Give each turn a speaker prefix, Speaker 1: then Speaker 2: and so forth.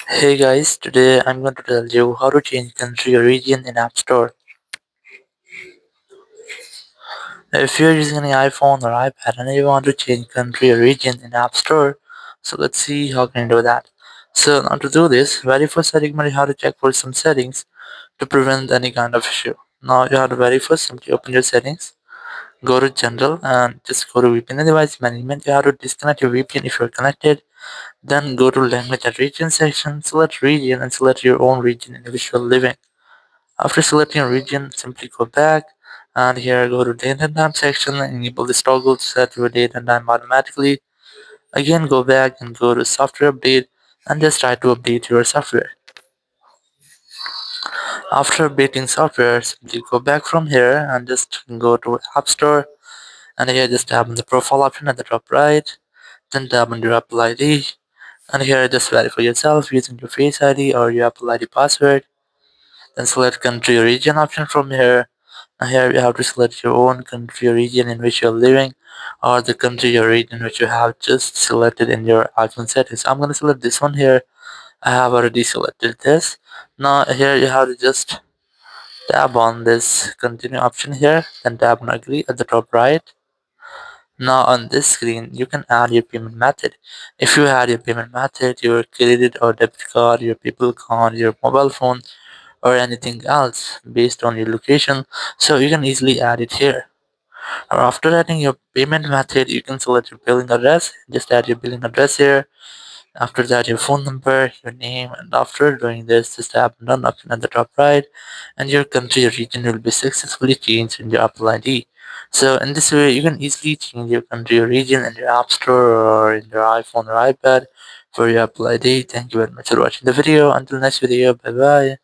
Speaker 1: Hey guys, today I'm going to tell you how to change country or region in App Store. If you're using an iPhone or iPad and you want to change country or region in App Store, so let's see how can you do that. So now to do this, very first setting you have to check for some settings to prevent any kind of issue. Now you have to very first simply open your settings, go to general and just go to VPN and device management. You have to disconnect your VPN if you're connected. Then go to language and region section, select region and select your own region in which you're living. After selecting a region, simply go back and here go to date and time section and enable this toggle to set your date and time automatically. Again go back and go to software update and just try to update your software. After updating software, simply go back from here and just go to App Store and here just tap on the profile option at the top right. Then tap on your Apple ID and here just verify yourself using your Face ID or your Apple ID password. Then select country or region option from here. And here you have to select your own country or region in which you're living or the country or region which you have just selected in your iPhone settings. I'm going to select this one here. I have already selected this. Now here you have to just tap on this continue option here, then tap on agree at the top right. Now on this screen you can add your payment method. If you add your payment method, your credit or debit card, your PayPal card, your mobile phone, or anything else based on your location, so you can easily add it here. Or after adding your payment method, you can select your billing address. Just add your billing address here. After that, your phone number, your name, and after doing this, just tap on done option at the top right, and your country or region will be successfully changed in your Apple ID. So in this way, you can easily change your country or region in your App Store or in your iPhone or iPad for your Apple ID. Thank you very much for watching the video. Until next video, bye bye.